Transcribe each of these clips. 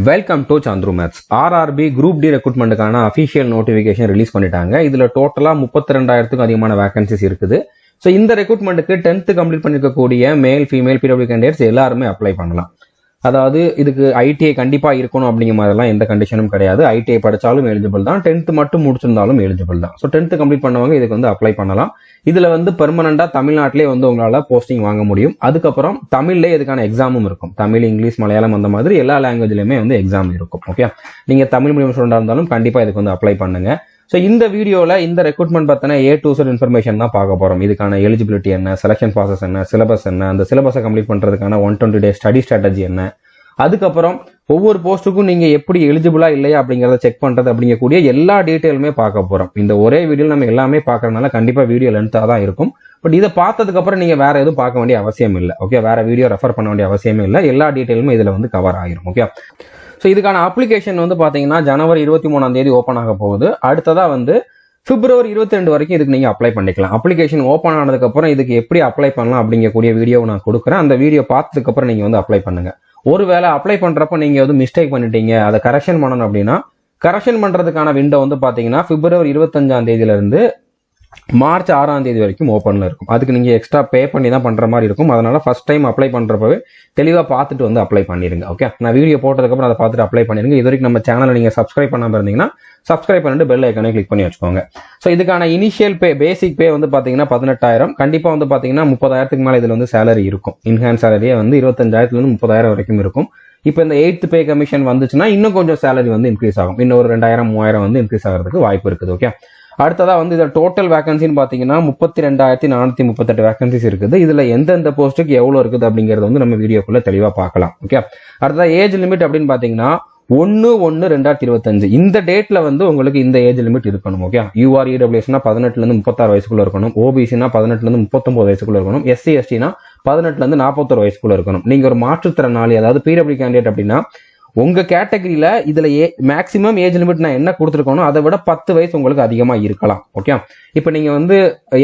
Welcome to Chandru maths. RRB group D ரெக்ரூட்மெண்ட்டுக்கான official notification release பண்ணிட்டாங்க. இதுல டோட்டலா 32,000க்கும் அதிகமான வேகன்சிஸ் இருக்குது. ஸோ இந்த ரெக்ரூட்மெண்ட்டுக்கு 10th கம்ப்ளீட் பண்ணிருக்கக்கூடிய மேல் ஃபீமேல் பிடபிள்யூ கேண்டிடேட்ஸ் எல்லாருமே அப்ளை பண்ணலாம். அதாவது இதுக்கு ஐடிஐ கண்டிப்பா இருக்கணும் அப்படிங்கிற மாதிரிலாம் எந்த கண்டிஷனும் கிடையாது. ஐடிஐ படிச்சாலும் எலிஜிபிள் தான், 10th மட்டும் முடிச்சிருந்தாலும் எலிஜிபிள் தான். ஸோ 10th கம்ப்ளீட் பண்ணவங்க இதுக்கு வந்து அப்ளை பண்ணலாம். இதுல வந்து பெர்மனண்டா தமிழ்நாட்டிலே வந்து உங்களால போஸ்டிங் வாங்க முடியும். அதுக்கப்புறம் தமிழ்ல இதுக்கான எக்ஸாமும் இருக்கும். தமிழ், இங்கிலீஷ், மலையாளம் அந்த மாதிரி எல்லா லாங்குவேஜ்லயுமே வந்து எக்ஸாம் இருக்கும். ஓகே, நீங்க தமிழ் மீடியம் ஸ்டூடெண்டா இருந்தாலும் கண்டிப்பா இதுக்கு வந்து அப்ளை பண்ணுங்க. ஸோ இந்த வீடியோல இந்த ரெக்ரூட்மெண்ட் பத்தின A to Z இன்ஃபர்மேஷன் தான் பார்க்க போறோம். இதுக்கான எலிஜிபிலிட்டி என்ன, செலக்ஷன் ப்ராசஸ் என்ன, சிலபஸ் என்ன, அந்த சிலபஸை கம்ப்ளீட் பண்றதுக்கான 120 days ஸ்டடி ஸ்ட்ராட்டஜி என்ன, அதுக்கப்புறம் ஒவ்வொரு போஸ்ட்டுக்கும் நீங்க எப்படி எலிஜிபிளா இல்லையா அப்படிங்கறத செக் பண்றது அப்படிங்கக்கூடிய எல்லா டீட்டெயிலுமே பார்க்க போறோம். இந்த ஒரே வீடியோல நம்ம எல்லாமே பார்க்கறதுனால கண்டிப்பா வீடியோ லென்த்தா தான் இருக்கும். பட் இதை பார்த்ததுக்கு அப்புறம் நீங்க வேற எதுவும் பார்க்க வேண்டிய அவசியம் இல்லை. ஓகே, வேற வீடியோ ரெஃபர் பண்ண வேண்டிய அவசியமே இல்லை. எல்லா டீட்டெயிலுமே இதுல வந்து கவர் ஆகிரும். ஓகே, ஸோ இதுக்கான அப்ளிகேஷன் வந்து பாத்தீங்கன்னா ஜனவரி 23 ஓப்பன் ஆக போகுது. அடுத்ததா வந்து பிப்ரவரி 22 வரைக்கும் இதுக்கு நீங்க அப்ளை பண்ணிக்கலாம். அப்ளிகேஷன் ஓப்பன் ஆனதுக்கு அப்புறம் இதுக்கு எப்படி அப்ளை பண்ணலாம் அப்படிங்கக்கூடிய வீடியோ நான் கொடுக்குறேன். அந்த வீடியோ பார்த்ததுக்கு அப்புறம் நீங்க வந்து அப்ளை பண்ணுங்க. ஒருவேளை அப்ளை பண்றப்ப நீங்க வந்து மிஸ்டேக் பண்ணிட்டீங்க, அதை கரெக்ஷன் பண்ணணும் அப்படின்னா கரெக்ஷன் பண்றதுக்கான விண்டோ வந்து பாத்தீங்கன்னா பிப்ரவரி 25 இருந்து மார்ச் 6 வரைக்கும் ஓப்பன்ல இருக்கும். அதுக்கு நீங்க எக்ஸ்ட்ரா பே பண்ணி தான் பண்ற மாதிரி இருக்கும். அதனால ஃபர்ஸ்ட் டைம் அப்ளை பண்றப்பவே தெளிவா பார்த்துட்டு வந்து அப்ளை பண்ணிருங்க. ஓகே, நான் வீடியோ போட்டதுக்கு அப்புறம் அதை பார்த்துட்டு அப்ளை பண்ணிருங்க. இது வரைக்கும் நம்ம சேனலை நீங்க சப்ஸ்கிரைப் பண்ணாம இருந்தீங்கன்னா சப்ஸ்கிரைப் பண்ணிட்டு பெல் ஐக்கானே கிளிக் பண்ணி வச்சுக்கோங்க. ஸோ இதுக்கான இனிஷியல் பே, பேசிக் பே வந்து பாத்தீங்கன்னா 18,000. கண்டிப்பா வந்து பாத்தீங்கன்னா 30,000க்கு மேல இதுல வந்து சேலரி இருக்கும். இன்ஹேண்ட் சேலரியே வந்து 25,000 30,000 வரைக்கும் இருக்கும். இப்போ இந்த 8th பே கமிஷன் வந்துச்சுன்னா இன்னும் கொஞ்சம் சேலரி வந்து இன்க்ரீஸ் ஆகும். இன்னும் ஒரு 2,000 3,000 வந்து இன்க்ரீஸ் ஆகிறதுக்கு வாய்ப்பு இருக்குது. ஓகே, அடுத்ததா வந்து இதுல டோட்டல் வேகன்சின்னு பாத்தீங்கன்னா 32,438 வேகன்சிஸ் இருக்குது. இதுல எந்தெந்த போஸ்ட்டுக்கு எவ்வளவு இருக்குது அப்படிங்கறது வந்து நம்ம வீடியோக்குள்ள தெளிவா பார்க்கலாம். ஓகே, அடுத்ததா ஏஜ் லிமிட் அப்படின்னு பாத்தீங்கன்னா 1/1/2025 இந்த டேட்ல வந்து உங்களுக்கு இந்த ஏஜ் லிமிட் இருக்கணும். ஓகே, யூஆர் இடபிள்யூஎஸ்னா 18 இருந்து 36 வயசுக்குள்ள இருக்கணும். ஓபிசினா 18 இருந்து 39 வயசுக்குள்ள இருக்கணும். எஸ்சி எஸ்டினா 18 இருந்து 41 வயசுக்குள்ள இருக்கணும். நீங்க ஒரு மாற்றுத்திறனாளி, அதாவது பிடபிள்யூ கேண்டிடேட் அப்படின்னா உங்க கேட்டகரியில இதுல மேக்ஸிமம் ஏஜ் லிமிட் நான் என்ன கொடுத்துருக்கணும் அதை விட 10 வயசு உங்களுக்கு அதிகமா இருக்கலாம். ஓகே, இப்ப நீங்க வந்து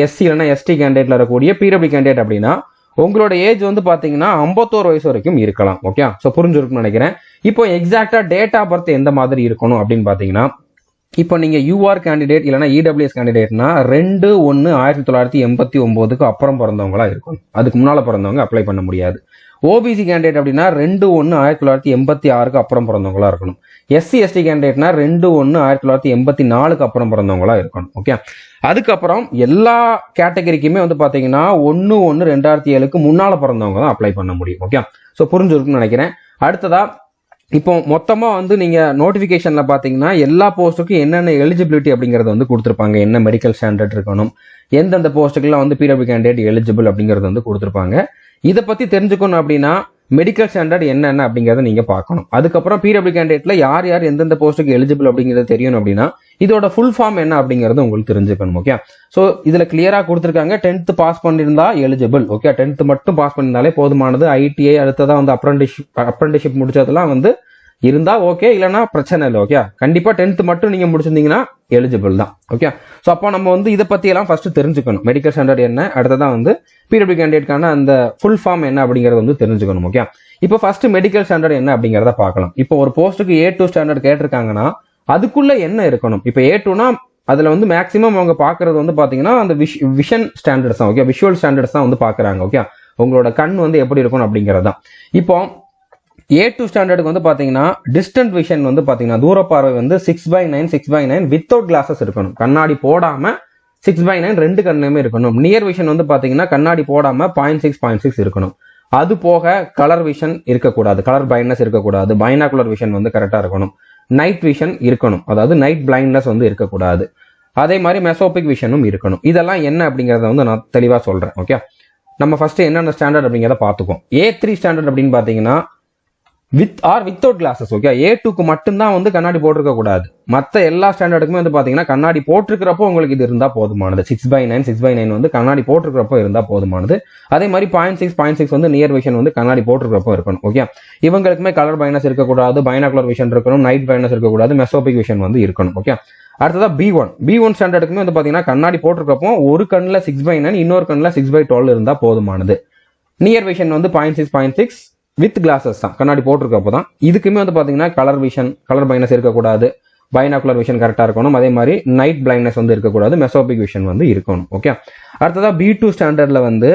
எஸ்சி இல்லைன்னா எஸ்டி கேண்டிடேட்ல இருக்கக்கூடிய பிடபிள்யூ கேண்டிடேட் அப்படின்னா உங்களோட ஏஜ் வந்து பாத்தீங்கன்னா 51 வயசு வரைக்கும் இருக்கலாம். ஓகே, சோ புரிஞ்சிருக்கும்னு நினைக்கிறேன். இப்போ எக்ஸாக்டா டேட் ஆஃப் பர்த் எந்த மாதிரி இருக்கணும் அப்படின்னு பாத்தீங்கன்னா, இப்போ நீங்க யூஆர் கேண்டிடேட் இல்லைன்னா இடபிள்யூஎஸ் கேண்டிடேட்னா 2/1/1989க்கு அப்புறம் பிறந்தவங்களா இருக்கணும். அதுக்கு முன்னால பிறந்தவங்க அப்ளை பண்ண முடியாது. ஓபிசி கேண்டிடேட் அப்படின்னா 2/1/1986க்கு அப்புறம் பிறந்தவங்களா இருக்கணும். எஸ்சி எஸ்டி கேண்டிடேட்னா 2/1/1984க்கு அப்புறம் பிறந்தவங்களா இருக்கணும். ஓகே, அதுக்கப்புறம் எல்லா கேட்டகரிக்குமே வந்து பாத்தீங்கன்னா 1/1/2007க்கு முன்னால பிறந்தவங்க தான் அப்ளை பண்ண முடியும். ஓகே, சோ புரிஞ்சிருக்கும்னு நினைக்கிறேன். அடுத்ததா இப்போ மொத்தமா வந்து நீங்க நோட்டிபிகேஷன்ல பாத்தீங்கன்னா எல்லா போஸ்ட்டுக்கும் என்னென்ன எலிஜிபிலிட்டி அப்படிங்கறது வந்து கொடுத்திருப்பாங்க. என்ன மெடிக்கல் ஸ்டாண்டர்ட் இருக்கணும், எந்தெந்த போஸ்ட்டுக்கெல்லாம் வந்து பிடபிள்யூ கேண்டிடேட் எலிஜிபிள் அப்படிங்கறது வந்து கொடுத்திருப்பாங்க. இதை பத்தி தெரிஞ்சுக்கணும் அப்படின்னா மெடிக்கல் ஸ்டாண்டர்ட் என்னென்ன அப்படிங்கறத நீங்க பார்க்கணும். அதுக்கப்புறம் பிடபிள்யூ கேண்டிடேட்ல யார் யார் எந்தெந்த போஸ்ட்டுக்கு எலிஜிபிள் அப்படிங்கறது தெரியணும் அப்படின்னா இதோட ஃபுல் ஃபார்ம் என்ன அப்படிங்கறது உங்களுக்கு தெரிஞ்சுக்கணும். ஓகே, சோ இதுல கிளியரா கொடுத்திருக்காங்க 10th பாஸ் பண்ணிருந்தா எலிஜிபிள். ஓகே, 10th மட்டும் பாஸ் பண்ணிருந்தாலே போதுமானது. ஐடிஐ அடுத்ததான் வந்து அப்ரண்டிஸ்ஷிப் முடிச்சதெல்லாம் வந்து இருந்தா ஓகே, இல்லைன்னா பிரச்சனை இல்லை. ஓகே, கண்டிப்பா 10th மட்டும் நீங்க முடிச்சிருந்தீங்கன்னா எலிஜிபிள் தான். ஓகே, சோ அப்போ நம்ம வந்து இதை பத்தி எல்லாம் ஃபர்ஸ்ட் தெரிஞ்சுக்கணும். மெடிக்கல் ஸ்டாண்டர்ட் என்ன, அடுத்ததான் வந்து பிடபிள்யூ கேண்டிடேட்கான அந்த ஃபுல் ஃபார்ம் என்ன அப்படிங்கறது வந்து தெரிஞ்சுக்கணும். ஓகே, இப்போ ஃபர்ஸ்ட் மெடிக்கல் ஸ்டாண்டர்ட் என்ன அப்படிங்கறத பார்க்கலாம். இப்போ ஒரு போஸ்ட்டுக்கு A2 ஸ்டாண்டர்ட் கேட்டிருக்காங்கன்னா அதுக்குள்ள என்ன இருக்கணும். இப்போ A2னா அதுல வந்து மேக்ஸிமம் அவங்க பாக்குறது வந்து பாத்தீங்கன்னா அந்த விஷன் ஸ்டாண்டர்ட்ஸ் தான். ஓகே, விஷுவல் ஸ்டாண்டர்ட்ஸ் தான் வந்து பாக்குறாங்க. ஓகே, உங்களோட கண் வந்து எப்படி இருக்கணும் அப்படிங்கறது தான். இப்போ A2 ஸ்டாண்டர்டுக்கு வந்து பாத்தீங்கன்னா டிஸ்டன்ட் விஷன் வந்து பாத்தீங்கன்னா தூர பார்வை வந்து 6/9 வித்தவுட் கிளாஸஸ் இருக்கணும். கண்ணாடி போடாம 6/9 ரெண்டு கண்ணுமே இருக்கணும். நியர் விஷன் வந்து பாத்தீங்கன்னா கண்ணாடி போடாம 0.6 இருக்கணும். அது போக கலர் விஷன் இருக்கக்கூடாது, கலர் பிளைண்ட்னஸ் இருக்கக்கூடாது. பைனாகுலர் விஷன் வந்து கரெக்டா இருக்கணும். நைட் விஷன் இருக்கணும், அதாவது நைட் பிளைண்ட்னஸ் வந்து இருக்கக்கூடாது. அதே மாதிரி மெசோபிக் விஷனும் இருக்கணும். இதெல்லாம் என்ன அப்படிங்கறத வந்து நான் தெளிவா சொல்றேன். ஓகே, நம்ம ஃபர்ஸ்ட் என்னென்ன ஸ்டாண்டர்ட் அப்படிங்கறத பாத்துக்கோம். A3 ஸ்டாண்டர்ட் அப்படின்னு பாத்தீங்கன்னா with or without glasses. Okay, A2க்கு மட்டும்தான் வந்து கண்ணாடி போட்டிருக்க கூடாது. மற்ற எல்லா ஸ்டாண்டர்டுக்குமே வந்து பாத்தீங்கன்னா கண்ணாடி போட்டிருக்கிறப்போ உங்களுக்கு இது இருந்தா போதுமானது. 6/9 வந்து கண்ணாடி போட்டிருக்கிறப்போ இருந்தா போதுமானது. அதே மாதிரி 0.6 வந்து நியர் விஷன் வந்து கண்ணாடி போட்டிருக்கிறப்போ இருக்கணும். ஓகே, இவங்களுக்குமே கலர் பிளைண்ட்னஸ் இருக்கக்கூடாது, பைனாகுலர் விஷன் இருக்கணும், நைட் பிளைண்ட்னஸ் இருக்கக்கூடாது, மெசோபிக் விஷன் வந்து இருக்கணும். ஓகே, அடுத்ததா B1 ஸ்டாண்டர்டுக்குமே வந்து பாத்தீங்கன்னா கண்ணாடி போட்டிருக்கிறப்போ ஒரு கண்ணுல 6/9 இன்னொரு கண்ணுல 6/12 இருந்தா போதுமானது. நியர் விஷன் வந்து 0.6 வித் கிளாஸஸ் தான், கண்ணாடி போட்டிருக்கப்போ தான். இதுக்குமே வந்து பார்த்தீங்கன்னா கலர் விஷன், கலர் பைனஸ் இருக்கக்கூடாது, பைனாகுலர் விஷன் கரெக்டாக இருக்கணும், அதே மாதிரி நைட் பிளைண்ட்னஸ் வந்து இருக்கக்கூடாது, மெசோபிக் விஷன் வந்து இருக்கணும். ஓகே, அடுத்ததாக B2 ஸ்டாண்டர்டில் வந்து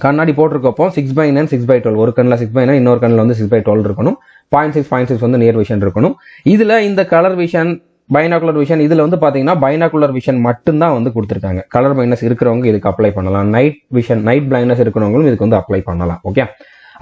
கண்ணாடி போட்டிருக்கப்போ 6/9 6/12, ஒரு கண்ணில் 6/9 இன்னொரு கண்ணில் வந்து 6/12 இருக்கணும், 0.6 வந்து நியர் விஷன் இருக்கணும். இதில் இந்த கலர் விஷன், பைனாகுலர் விஷன், இதில் வந்து பார்த்தீங்கன்னா பைனாகுலர் விஷன் மட்டும்தான் வந்து கொடுத்துருக்காங்க. கலர் பைனஸ் இருக்கிறவங்க இதுக்கு அப்ளை பண்ணலாம், நைட் விஷன், நைட் பிளைண்ட்னஸ் இருக்கிறவங்களும் இதுக்கு வந்து அப்ளை பண்ணலாம். ஓகே,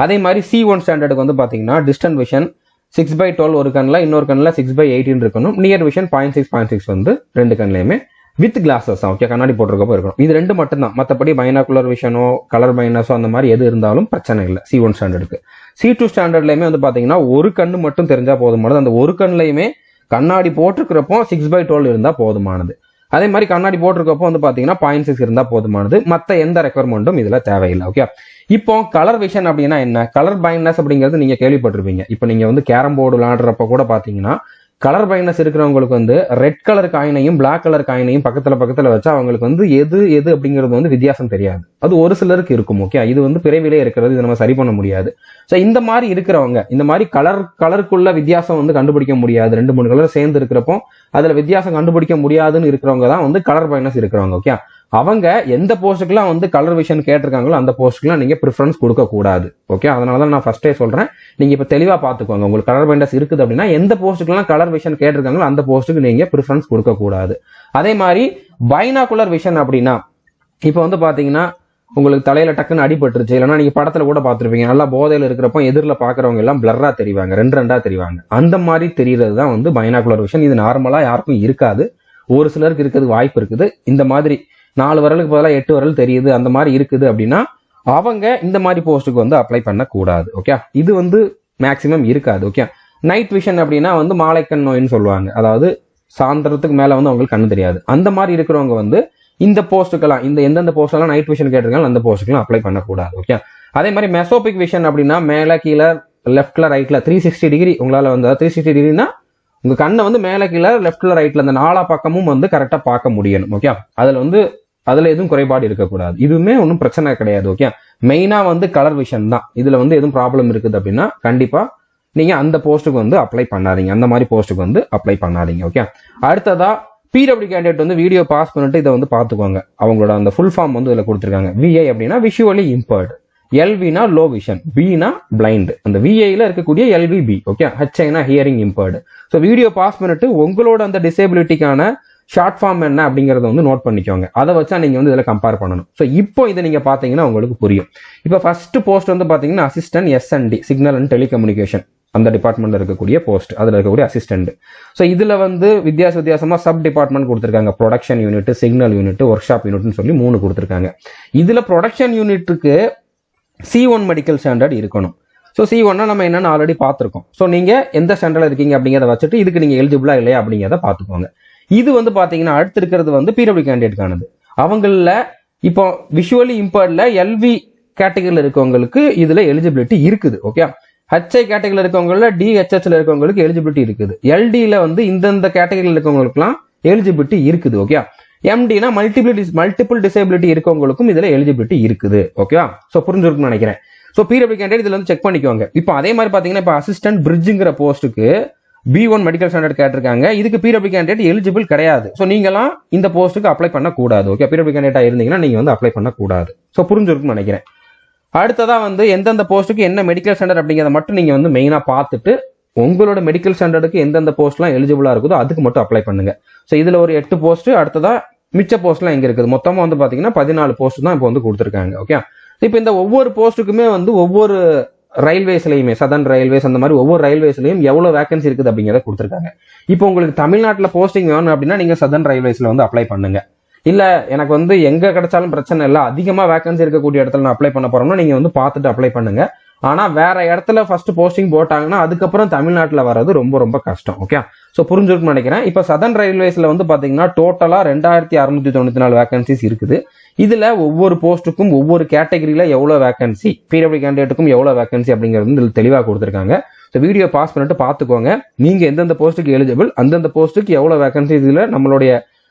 அதே மாதிரி C1 ஸ்டாண்டர்டுக்கு வந்து பார்த்தீங்கன்னா டிஸ்டன்ட் விஷன் 6/12 ஒரு கண்ணில், இன்னொரு கண்ணில் 6/18 இருக்கணும், நியர் விஷன் 0.6 வந்து ரெண்டு கண்ணிலையுமே வித் கிளாஸஸ். ஓகே, கண்ணாடி போட்டிருக்கப்போ இருக்கணும். இது ரெண்டு மட்டும்தான், மற்றபடி பைனாகுலர் விஷனோ கலர் பைனஸோ அந்த மாதிரி எது இருந்தாலும் பிரச்சனை இல்லை C1 ஸ்டாண்டர்டுக்கு. C2 ஸ்டாண்டர்ட்லையுமே வந்து பார்த்தீங்கன்னா ஒரு கண்ணு மட்டும் தெரிஞ்சா போதுமானது, அந்த ஒரு கண்ணிலையுமே கண்ணாடி போட்டிருக்கிறப்போ 6/12 இருந்தால் போதுமானது. அதே மாதிரி கண்ணாடி போட்டிருக்கப்போ வந்து பார்த்தீங்கன்னா 0.6 இருந்தால் போதுமானது, மற்ற எந்த ரெக்குவயர்மெண்ட்டும் இதில் தேவையில்லை. ஓகே, இப்போ கலர் விஷன் அப்படின்னா என்ன, கலர் பைண்ட்னஸ் அப்படிங்கிறது நீங்க கேள்விப்பட்டிருப்பீங்க. இப்போ நீங்க வந்து கேரம் போர்டு விளையாடுறப்ப கூட பாத்தீங்கன்னா கலர் பைண்ட்னஸ் இருக்கிறவங்களுக்கு வந்து ரெட் கலர் காயினையும் பிளாக் கலர் காயினையும் பக்கத்துல வச்சா அவங்களுக்கு வந்து எது எது அப்படிங்கிறது வந்து வித்தியாசம் தெரியாது. அது ஒரு சிலருக்கு இருக்கும். ஓகே, இது வந்து பிறவிலே இருக்கிறது, இது நம்ம சரி பண்ண முடியாது. ஸோ இந்த மாதிரி இருக்கிறவங்க, இந்த மாதிரி கலருக்குள்ள வித்தியாசம் வந்து கண்டுபிடிக்க முடியாது, 2-3 கலர் சேர்ந்து இருக்கிறப்போ அதுல வித்தியாசம் கண்டுபிடிக்க முடியாதுன்னு இருக்கிறவங்க தான் வந்து கலர் பைண்ட்னஸ் இருக்கிறவங்க. ஓகே, அவங்க எந்த போஸ்ட்டுக்குலாம் வந்து கலர் விஷன் கேட்டிருக்காங்களோ அந்த போஸ்ட்டுக்குலாம் நீங்க ப்ரிஃபரன்ஸ் கொடுக்க கூடாது. ஓகே, அதனால தான் நான் ஃபர்ஸ்டே சொல்றேன், நீங்க இப்ப தெளிவா பாத்துக்கோங்க. உங்களுக்கு கலர் பைண்டஸ் இருக்குது அப்படின்னா எந்த போஸ்ட்டுக்குலாம் கலர் விஷன் கேட்டிருக்காங்களோ அந்த போஸ்ட்டுக்கு நீங்க ப்ரிஃபரன்ஸ் கொடுக்க கூடாது. அதே மாதிரி பைனாகுலர் விஷன் அப்படின்னா இப்ப வந்து பாத்தீங்கன்னா உங்களுக்கு தலையில டக்குன்னு அடிபட்டுருச்சு, இல்லைன்னா நீங்க படத்துல கூட பாத்துருப்பீங்க, நல்லா போதையில இருக்கிறப்போ எதிரில் பாக்குறவங்க எல்லாம் பிளர்ரா தெரிவாங்க, ரெண்டா தெரிவாங்க. அந்த மாதிரி தெரியறது தான் வந்து பைனாகுலர் விஷன். இது நார்மலா யாருக்கும் இருக்காது, ஒரு சிலருக்கு இருக்கிறது வாய்ப்பு இருக்குது. இந்த மாதிரி 4 விரலுக்கு பதிலாக 8 விரல் தெரியுது அந்த மாதிரி இருக்குது அப்படின்னா அவங்க இந்த மாதிரி போஸ்ட்டுக்கு வந்து அப்ளை பண்ணக்கூடாது. ஓகே, இது வந்து மேக்சிமம் இருக்காது. ஓகே, நைட் விஷன் அப்படின்னா வந்து மாலைக்கண் நோயின்னு சொல்லுவாங்க, அதாவது சாயந்தரத்துக்கு மேல வந்து அவங்களுக்கு கண்ணு தெரியாது. அந்த மாதிரி இருக்கிறவங்க வந்து இந்த போஸ்ட்டுக்கெல்லாம், இந்த எந்தெந்த போஸ்டெல்லாம் நைட் விஷன் கேட்டிருக்காங்க அந்த போஸ்ட்டுக்கெல்லாம் அப்ளை பண்ணக்கூடாது. ஓகே, அதே மாதிரி மெசோபிக் விஷன் அப்படின்னா மேலே கீழே லெஃப்ட்ல ரைட்ல 360 டிகிரி உங்களால வந்து 360 டிகிரினா உங்க கண்ணை வந்து மேலே கீழே லெஃப்ட்ல ரைட்ல அந்த 4 பக்கமும் வந்து கரெக்டா பார்க்க முடியணும். ஓகே, அதுல எதுவும் குறைபாடு இருக்கக்கூடாது, இதுவுமே ஒன்றும் பிரச்சனை கிடையாது. ஓகே, மெயினா வந்து கலர் விஷன் தான். இதுல வந்து எதுவும் ப்ராப்ளம் இருக்குது அப்படின்னா கண்டிப்பா நீங்க அந்த போஸ்ட்டுக்கு வந்து அப்ளை பண்ணாதீங்க, அந்த மாதிரி போஸ்ட்டுக்கு வந்து அப்ளை பண்ணாதீங்க. ஓகே, அடுத்ததா பிடபிள்யூ கேண்டிடேட் வந்து வீடியோ பாஸ் பண்ணிட்டு இதை வந்து பாத்துக்கோங்க. அவங்களோட அந்த ஃபுல் ஃபார்ம் வந்து இதுல கொடுத்துருக்காங்க. VI அப்படின்னா விஷுவலி இம்பேர்டு, LVனா லோ விஷன், Bனா பிளைண்ட், அந்த VIல இருக்கக்கூடிய LVB. ஓகே, HIனா hearing impaired. So video pass பண்ணிட்டு உங்களோட அந்த டிசேபிலிட்டிக்கான ஷார்ட் ஃபார்ம் என்ன அப்படிங்கறத வந்து நோட் பண்ணிக்கோங்க. அதை வச்சா நீங்க வந்து இதுல கம்பேர் பண்ணணும். ஸோ இப்போ இதை நீங்க பாத்தீங்கன்னா உங்களுக்கு புரியும். இப்போ ஃபர்ஸ்ட் போஸ்ட் வந்து பாத்தீங்கன்னா assistant SND, signal and telecommunication, அந்த டிபார்ட்மெண்ட்ல இருக்கக்கூடிய போஸ்ட், அதுல இருக்கக்கூடிய அசிஸ்டன்ட். ஸோ இதுல வந்து வித்தியாசமா சப் டிபார்ட்மெண்ட் கொடுத்துருக்காங்க. Production unit, signal unit, workshop யூனிட்னு சொல்லி 3 கொடுத்துருக்காங்க. இதுல ப்ரொடக்ஷன் யூனிட்டுக்கு C1 மெடிக்கல் ஸ்டாண்டர்ட் இருக்கணும். ஸோ C1 நம்ம என்னன்னு ஆல்ரெடி பார்த்துருக்கோம். ஸோ நீங்க எந்த ஸ்டாண்டர்ட்ல இருக்கீங்க அப்படிங்கிறத வச்சுட்டு இதுக்கு நீங்க எலிஜிபிளா இல்லையா அப்படிங்கிறத பார்த்துக்கோங்க. இது வந்து பாத்தீங்கன்னா அடுத்து இருக்கிறது வந்து பிடபிள்யூ கேண்டிடேட்கானது. அவங்கள இப்போ விஷுவலி இம்பேர்ட்ல LV கேட்டகரியில் இருக்கவங்களுக்கு இதுல எலிஜிபிலிட்டி இருக்குது. ஓகே, HI கேட்டகரியில் இருக்கவங்கள DHHல இருக்கவங்களுக்கு எலிஜிபிலிட்டி இருக்குது. LDல வந்து இந்த கேட்டகரியில் இருக்கவங்களுக்குலாம் எலிஜிபிலிட்டி இருக்குது. ஓகே, MDனா மல்டிபிள் டிசேபிலிட்டி இருக்கவங்களுக்கும் இதுல எலிஜிபிலிட்டி இருக்குது. ஓகே, ஸோ புரிஞ்சிருக்குன்னு நினைக்கிறேன். ஸோ பிடபிள்யூ கேண்டிடேட் இதுல வந்து செக் பண்ணிக்கோங்க. இப்போ அதே மாதிரி பாத்தீங்கன்னா இப்போ அசிஸ்டன்ட் பிரிட்ஜுங்கிற போஸ்ட்டுக்கு B1 மெடிக்கல் ஸ்டாண்டர்ட் கேட்டிருக்காங்க. இதுக்கு பிடபிள்யூ கேண்டிடேட் எலிஜிபிள் கிடையாது. ஸோ நீங்களாம் இந்த போஸ்ட்டுக்கு அப்ளை பண்ணக்கூடாது. ஓகே, பிடபிள்யூ கேண்டிடேட்டா இருந்தீங்கன்னா நீங்க வந்து அப்ளை பண்ணக்கூடாது. ஸோ புரிஞ்சிருக்குன்னு நினைக்கிறேன். அடுத்ததா வந்து எந்தெந்த போஸ்ட்டுக்கு என்ன மெடிக்கல் ஸ்டாண்டர்ட் அப்படிங்கிறத மட்டும் நீங்க வந்து மெயினா பார்த்துட்டு உங்களோட மெடிக்கல் ஸ்டாண்டர்டுக்கு எந்தெந்த போஸ்ட்லாம் எலிஜிபிளா இருக்குதோ அதுக்கு மட்டும் அப்ளை பண்ணுங்க. ஸோ இதுல ஒரு 8 போஸ்ட், அடுத்ததா மிச்ச போஸ்ட்லாம் எங்க இருக்குது, மொத்தமா வந்து பாத்தீங்கன்னா 14 போஸ்ட் தான் இப்போ வந்து கொடுத்துருக்காங்க. ஓகே, இப்போ இந்த ஒவ்வொரு போஸ்ட்டுக்குமே வந்து ஒவ்வொரு ரயில்வேஸ்லயுமே, சதர்ன் ரயில்வேஸ் அந்த மாதிரி ஒவ்வொரு ரயில்வேஸ்லயும் எவ்வளவு வேகன்சி இருக்குது அப்படிங்கிறத கொடுத்துருக்காங்க. இப்போ உங்களுக்கு தமிழ்நாட்டில் போஸ்டிங் வேணும் அப்படின்னா நீங்க சதர்ன் ரயில்வேஸ்ல வந்து அப்ளை பண்ணுங்க. இல்ல எனக்கு வந்து எங்க கிடைச்சாலும் பிரச்சனை இல்லை, அதிகமா வேகன்சி இருக்கக்கூடிய இடத்துல நான் அப்ளை பண்ண போறோம்னா நீங்க வந்து பார்த்துட்டு அப்ளை பண்ணுங்க. ஆனா வேற இடத்துல ஃபர்ஸ்ட் போஸ்டிங் போட்டாங்கன்னா அதுக்கப்புறம் தமிழ்நாட்டுல வர்றது ரொம்ப ரொம்ப கஷ்டம். ஓகே, சோ புரிஞ்சிருக்குன்னு நினைக்கிறேன். இப்ப சதர்ன் ரயில்வேஸ்ல வந்து பாத்தீங்கன்னா டோட்டலா 2694 வேகன்சிஸ் இருக்குது. இதுல ஒவ்வொரு போஸ்ட்டுக்கும் ஒவ்வொரு கேட்டகரியில எவ்வளவு வேகன்சி, பிடபிள்யூ கேண்டிடேட்டுக்கும் எவ்வளவு வேகன்சி அப்படிங்கிறது இதுல தெளிவா கொடுத்துருக்காங்க. வீடியோ பாஸ் பண்ணிட்டு பாத்துக்கோங்க. நீங்க எந்தெந்த போஸ்ட்டுக்கு எலிஜிபிள், அந்தந்த போஸ்ட்டுக்கு எவ்வளவு வேகன்சி இதுல நம்மளுடைய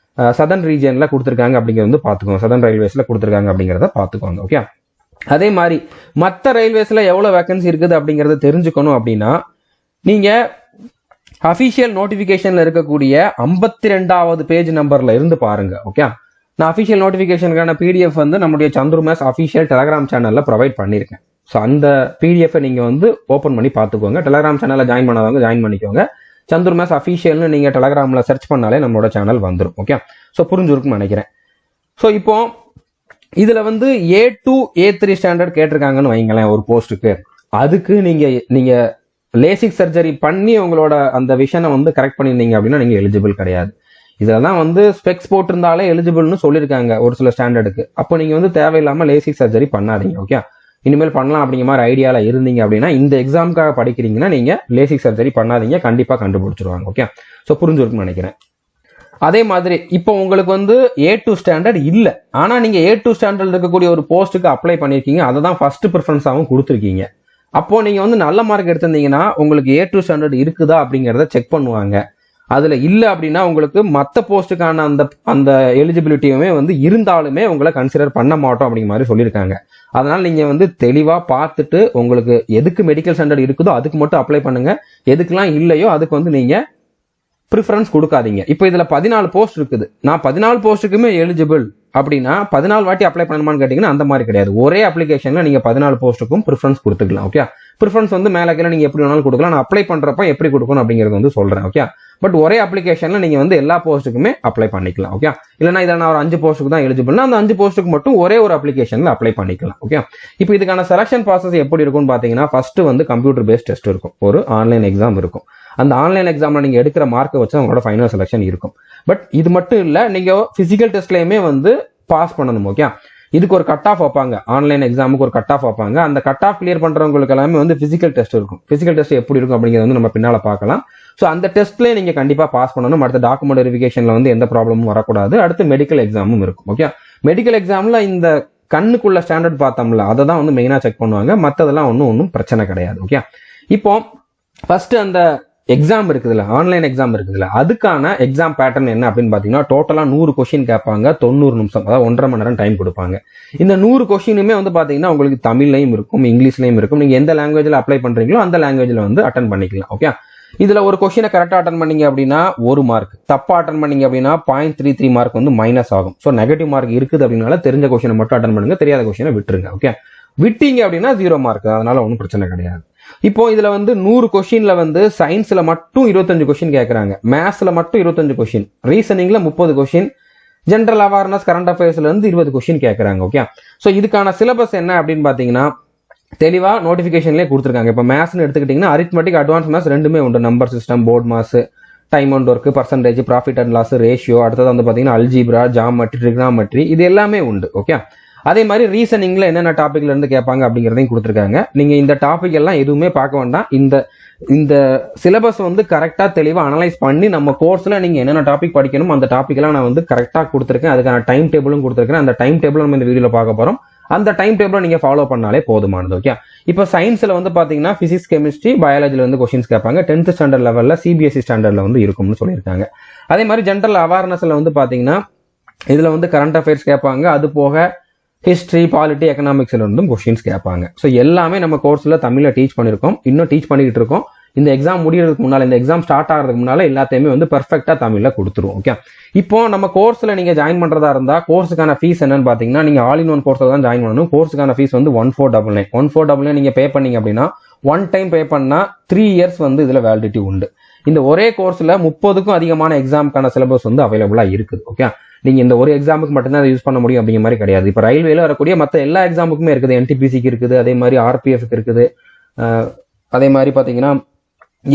சதர்ன் ரீஜன்ல கொடுத்துருக்காங்க அப்படிங்கிறது வந்து பாத்துக்கோங்க, சதர்ன் ரயில்வேஸ்ல கொடுத்துருக்காங்க அப்படிங்கிறத பாத்துக்கோங்க. ஓகே, அதே மாதிரி மற்ற ரயில்வேஸ்ல எவ்வளவு வேகன்சி இருக்குது அப்படிங்கறத தெரிஞ்சுக்கணும் அப்படின்னா நீங்க அபிஷியல் நோட்டிபிகேஷன்ல இருக்கக்கூடிய 52வது பேஜ் நம்பர்ல இருந்து பாருங்க. ஓகே, நான் அபிஷியல் நோட்டிபிகேஷனுக்கான பிடிஎஃப் வந்து நம்முடைய சந்துரு மேத்ஸ் அபிஷியல் டெலகிராம் சேனல்ல ப்ரொவைட் பண்ணியிருக்கேன். ஸோ அந்த பிடிஎஃப் நீங்க வந்து ஓப்பன் பண்ணி பார்த்துக்கோங்க. டெலகிராம் சேனல்ல ஜாயின் பண்ணாதவங்க ஜாயின் பண்ணிக்கோங்க. சந்துரு மேத்ஸ் அபிஷியல்னு நீங்க டெலகிராம்ல சர்ச் பண்ணாலே நம்மளோட சேனல் வந்துடும். ஓகே, ஸோ புரிஞ்சிருக்குன்னு நினைக்கிறேன். ஸோ இப்போ இதுல வந்து A2 A3 ஸ்டாண்டர்ட் கேட்டிருக்காங்கன்னு வைங்களேன் ஒரு போஸ்ட்டுக்கு. அதுக்கு நீங்க லேசிக் சர்ஜரி பண்ணி உங்களோட அந்த விஷனை வந்து கரெக்ட் பண்ணிருந்தீங்க அப்படின்னா நீங்க எலிஜிபிள் கிடையாது. இதெல்லாம் வந்து ஸ்பெக்ஸ் போட்டிருந்தாலே எலிஜிபிள்னு சொல்லியிருக்காங்க ஒரு சில ஸ்டாண்டர்டுக்கு. அப்போ நீங்க வந்து தேவையில்லாம லேசிக் சர்ஜரி பண்ணாதீங்க. ஓகே, இனிமேல் பண்ணலாம் அப்படிங்கிற மாதிரி ஐடியால இருந்தீங்க அப்படின்னா இந்த எக்ஸாமுக்காக படிக்கிறீங்கன்னா நீங்க லேசிக் சர்ஜரி பண்ணாதீங்க, கண்டிப்பா கண்டுபிடிச்சிருவாங்க. ஓகே, ஸோ புரிஞ்சிருக்குன்னு நினைக்கிறேன். அதே மாதிரி இப்போ உங்களுக்கு வந்து A2 ஸ்டாண்டர்ட் இல்ல, ஆனா நீங்க A2 ஸ்டாண்டர்ட் இருக்கக்கூடிய ஒரு போஸ்ட்டுக்கு அப்ளை பண்ணிருக்கீங்க, அதை தான் ஃபர்ஸ்ட் ப்ரிஃபரன்ஸாகவும் கொடுத்துருக்கீங்க. அப்போ நீங்க வந்து நல்ல மார்க் எடுத்திருந்தீங்கன்னா உங்களுக்கு A2 ஸ்டாண்டர்ட் இருக்குதா அப்படிங்கறத செக் பண்ணுவாங்க. அதுல இல்ல அப்படின்னா உங்களுக்கு மற்ற போஸ்ட்டுக்கான அந்த எலிஜிபிலிட்டியுமே வந்து இருந்தாலுமே உங்களை கன்சிடர் பண்ண மாட்டோம் அப்படிங்கிற மாதிரி சொல்லியிருக்காங்க. அதனால நீங்க வந்து தெளிவா பார்த்துட்டு உங்களுக்கு எதுக்கு மெடிக்கல் ஸ்டாண்டர்ட் இருக்குதோ அதுக்கு மட்டும் அப்ளை பண்ணுங்க, எதுக்கெல்லாம் இல்லையோ அதுக்கு வந்து நீங்க ப்ரிஃபரன்ஸ் கொடுக்காதீங்க. இப்போ இதுல 14 போஸ்ட் இருக்குது, நான் 14 போஸ்ட்டுக்குமே எலிஜிபிள் அப்படின்னா 14 வாட்டி அப்ளை பண்ணணுமான்னு கேட்டீங்கன்னா அந்த மாதிரி கிடையாது. ஒரே அப்ளிகேஷன்ல நீங்க 14 போஸ்ட்டுக்கும் ப்ரிஃபரன்ஸ் கொடுத்துக்கலாம். ஓகே, ப்ரிஃபரன்ஸ் வந்து மேல கீழே நீங்க எப்படி வேணாலும் கொடுக்கலாம். நான் அப்ளை பண்றப்ப எப்படி கொடுக்கணும் அப்படிங்கிறது வந்து சொல்றேன். ஓகே, பட் ஒரே அப்ளிகேஷன்ல நீங்க வந்து எல்லா போஸ்ட்டுக்குமே அப்ளை பண்ணிக்கலாம். ஓகே, இல்லைன்னா இதில் நான் ஒரு 5 போஸ்ட்டுக்கு தான் எலிஜிபிள்னா அந்த 5 போஸ்ட்டுக்கு மட்டும் ஒரே ஒரு அப்ளிகேஷன்ல அப்ளை பண்ணிக்கலாம். ஓகே, இப்போ இதுக்கான செலக்ஷன் ப்ராசஸ் எப்படி இருக்கும்னு பாத்தீங்கன்னா ஃபர்ஸ்ட் வந்து கம்ப்யூட்டர் பேஸ்ட் டெஸ்ட் இருக்கும், ஒரு ஆன்லைன் எக்ஸாம் இருக்கும். அந்த ஆன்லைன் எக்ஸாம்ல நீங்க எடுக்கிற மார்க்கை வச்சு உங்களோட ஃபைனல் செலக்ஷன் இருக்கும். பட் இது மட்டும் இல்ல, நீங்க பிசிக்கல் டெஸ்ட்லயுமே வந்து பாஸ் பண்ணணும். ஓகே, இதுக்கு ஒரு கட் ஆஃப் வைப்பாங்க, ஆன்லைன் எக்ஸாமுக்கு ஒரு கட் ஆஃப் வைப்பாங்க. அந்த கட் ஆஃப் கிளியர் பண்றவங்களுக்கு எல்லாமே வந்து பிசிக்கல் டெஸ்ட் இருக்கும். பிசிக்கல் டெஸ்ட் எப்படி இருக்கும் அப்படிங்கிறது வந்து நம்ம பின்னால பார்க்கலாம். ஸோ அந்த டெஸ்ட்லேயே நீங்க கண்டிப்பா பாஸ் பண்ணணும். அடுத்த டாக்குமெண்ட் வெரிஃபிகேஷன்ல வந்து எந்த ப்ராப்ளமும் வரக்கூடாது. அடுத்து மெடிக்கல் எக்ஸாமும் இருக்கும். ஓகே, மெடிக்கல் எக்ஸாம்ல இந்த கண்ணுக்குள்ள ஸ்டாண்டர்ட் பார்த்தோம்ல அதை தான் வந்து மெயினா செக் பண்ணுவாங்க. மற்றதெல்லாம் ஒன்றும் பிரச்சனை கிடையாது. ஓகே, இப்போ ஃபர்ஸ்ட் அந்த எக்ஸாம் இருக்குதுல்ல, ஆன்லைன் எக்ஸாம் இருக்குதுல்ல, அதுக்கான எக்ஸாம் பேட்டர்ன் என்ன அப்படின்னு பாத்தீங்கன்னா டோட்டலா 100 கொஸ்டின் கேட்பாங்க, 90 நிமிஷம், அதாவது 1.5 மணி நேரம் டைம் கொடுப்பாங்க. இந்த 100 கொஸ்டினுமே வந்து பாத்தீங்கன்னா உங்களுக்கு தமிழ்லையும் இருக்கும், இங்கிலீஷ்லயும் இருக்கும். நீங்க எந்த லாங்குவேஜ்ல அப்ளை பண்றீங்களோ அந்த லாங்குவேஜ்ல வந்து அட்டன் பண்ணிக்கலாம். ஓகே, இதுல ஒரு கொஸ்டினை கரெக்டா அட்டன் பண்ணீங்க அப்படின்னா 1 மார்க், தப்பா அட்டன் பண்ணீங்க அப்படின்னா 0.33 மார்க் வந்து மைனஸ் ஆகும். ஸோ நெகட்டிவ் மார்க் இருக்குது அப்படின்னால தெரிஞ்ச கொஸ்டினை மட்டும் அட்டன் பண்ணுங்க, தெரியாத கொஸ்டினை விட்டுருங்க. ஓகே, விட்டீங்க அப்படின்னா 0 மார்க், அதனால ஒன்றும் பிரச்சனை கிடையாது. இப்போ இதுல வந்து 100 கொஸ்டின்ல வந்து சயின்ஸ்ல மட்டும் 25 கொஸ்டின் கேட்கறாங்க, மேத்ஸ்ல மட்டும் 25 கொஸ்டின், ரீசனிங்ல 30 கொஸ்டின், ஜென்ரல் அவேர்னஸ் கரண்ட் அஃபேர்ஸ்ல இருந்து 20 கொஸ்டின் கேட்கறாங்க. ஓகே, ஸோ இதுக்கான சிலபஸ் என்ன அப்படின்னு பாத்தீங்கன்னா தெளிவா நோட்டிபிகேஷன்லேயே கொடுத்துருக்காங்க. இப்போ மேத்ஸ்னு எடுத்துக்கிட்டீங்கன்னா அரித்மெட்டிக், அட்வான்ஸ் மேத்ஸ் ரெண்டுமே உண்டு. Number system, BODMAS, time and work, percentage, profit and loss, ratio, அடுத்தது வந்து பாத்தீங்கன்னா அல்ஜிப்ரா, ஜாமெட்ரி, ட்ரிக்னாமெட்ரி, இது எல்லாமே உண்டு. ஓகே, அதே மாதிரி ரீசனிங்ல என்னென்ன டாபிக்ல இருந்து கேட்பாங்க அப்படிங்கிறதையும் கொடுத்துருக்காங்க. நீங்க இந்த டாபிக் எல்லாம் எதுவுமே பார்க்க வேண்டாம். இந்த சிலபஸ் வந்து கரெக்டா தெளிவா அனலைஸ் பண்ணி நம்ம கோர்ஸ்ல நீங்க என்னென்ன டாபிக் படிக்கணும் அந்த டாபிக் எல்லாம் நான் வந்து கரெக்டா கொடுத்துருக்கேன். அதுக்கான டைம் டேபிளும் கொடுத்துருக்கேன். அந்த டைம் டேபிள் நம்ம இந்த வீடியோல பார்க்க போறோம். அந்த டைம் டேபிளை நீங்க ஃபாலோ பண்ணாலே போதுமானது. ஓகே, இப்போ சயின்ஸ்ல வந்து பாத்தீங்கன்னா பிசிக்ஸ், கெமிஸ்ட்ரி, பயாலஜில வந்து கொஸ்டின்ஸ் கேட்பாங்க. 10th ஸ்டாண்டர்ட் லெவல்ல சிபிஎஸ்இ ஸ்டாண்டர்ட்ல வந்து இருக்கும்னு சொல்லியிருக்காங்க. அதே மாதிரி ஜென்ரல் அவேர்னஸ்ல வந்து பாத்தீங்கன்னா இதுல வந்து கரண்ட் அஃபேர்ஸ் கேட்பாங்க. அது போக ஹிஸ்டரி, பாலிட்டி, எக்கனாமிக்ஸ்ல இருந்தும் கொஸ்டின்ஸ் கேட்பாங்க. ஸோ எல்லாமே நம்ம கோர்ஸ்ல தமிழ்ல டீச் பண்ணிருக்கோம், இன்னும் டீச் பண்ணிட்டு இருக்கோம். இந்த எக்ஸாம் முடியறதுக்கு முன்னால, இந்த எக்ஸாம் ஸ்டார்ட் ஆகிறதுக்கு முன்னால எல்லாத்தையுமே வந்து பெர்ஃபெக்டா தமிழ்ல கொடுத்துருவோம். ஓகே, இப்போ நம்ம கோர்ஸ்ல நீங்க ஜாயின் பண்றதா இருந்தா கோர்ஸுக்கான ஃபீஸ் என்னன்னு பாத்தீங்கன்னா நீங்க ஆல் இன் ஒன் கோர்ஸ்ல தான் ஜாயின் பண்ணணும். கோர்ஸுக்கான ஃபீஸ் வந்து 1499 நீங்க பே பண்ணீங்க அப்படின்னா ஒன் டைம் பே பண்ணா 3 இயர்ஸ் வந்து இதுல வேலிடிட்டி உண்டு. இந்த ஒரே கோர்ஸ்ல 30க்கும் அதிகமான எக்ஸாமுக்கான சிலபஸ் வந்து அவைலபிளா இருக்குது. ஓகே, நீங்க இந்த ஒரு எக்ஸாமுக்கு மட்டும்தான் அதை யூஸ் பண்ண முடியும் அப்படிங்கிற மாதிரி கிடையாது. இப்போ ரயில்வேல வரக்கூடிய மற்ற எல்லா எக்ஸாமுக்குமே இருக்குது. என்டிபிசிக்கு இருக்குது, அதே மாதிரி ஆர்பிஎஃப்க்கு இருக்குது, அதே மாதிரி பாத்தீங்கன்னா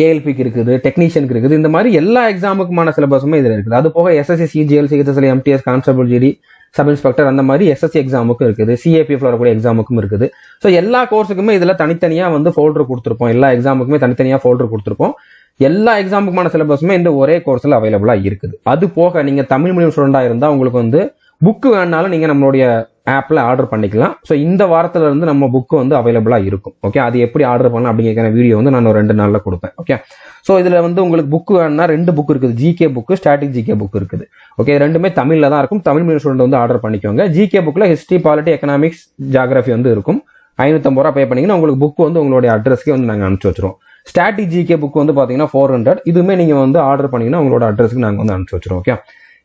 ஏஎல்பிக்கு இருக்குது, டெக்னீஷியனுக்கு இருக்குது. இந்த மாதிரி எல்லா எக்ஸாமுக்குமான சிலபஸுமே இதுல இருக்குது. அது போக SSC, CGL, CHSL, MTS, constable, GD, sub inspector, அந்த மாதிரி எஸ்எஸ்சி எக்ஸாமுக்கும் இருக்குது. சிஏபிஎஃப்ல வரக்கூடிய எக்ஸாமுக்கும் இருக்குது. ஸோ எல்லா கோர்ஸுக்குமே இதுல தனித்தனியா வந்து ஃபோல்டர் கொடுத்துருப்போம். எல்லா எக்ஸாமுக்குமே தனித்தனியா ஃபோல்டர் கொடுத்துருப்போம். எல்லா எக்ஸாமுக்குமான சிலபஸுமே இந்த ஒரே கோர்ஸ்ல அவைலபிளா இருக்குது. அது போக நீங்க தமிழ் மீடியம் ஸ்டூடெண்டா இருந்தா உங்களுக்கு வந்து புக் வேணாலும் நீங்க நம்மளுடைய ஆப்ல ஆர்டர் பண்ணிக்கலாம். ஸோ இந்த வாரத்துல இருந்து நம்ம புக்கு வந்து அவைலபிளா இருக்கும். ஓகே, அது எப்படி ஆர்டர் பண்ணலாம் அப்படிங்கிற வீடியோ வந்து நான் 2 நாள்ல கொடுப்பேன். ஓகே, ஸோ இதுல வந்து உங்களுக்கு புக் வேணும்னா 2 புக் இருக்குது. GK book, static GK book இருக்குது. ஓகே, ரெண்டுமே தமிழ்ல தான் இருக்கும். தமிழ் மீடியம் ஸ்டூடெண்ட் வந்து ஆர்டர் பண்ணிக்கோங்க. ஜிகே புக்ல ஹிஸ்டரி, பாலிட்டி, எக்கனாமிக்ஸ், ஜியாகிரபி வந்து இருக்கும். 550 ரூபா பே பண்ணீங்கன்னா உங்களுக்கு புக் வந்து உங்களுடைய அட்ரஸ்க்கு வந்து நாங்கள் அனுப்பிச்சு வச்சிருவோம். ஸ்டாட்டிக் ஜிகே புக் வந்து பாத்தீங்கன்னா 400. இதுவுமே நீங்க வந்து ஆர்டர் பண்ணீங்கன்னா உங்களோட அட்ரஸ்க்கு நாங்கள் வந்து அனுப்பிச்சு வச்சிருவோம். ஓகே,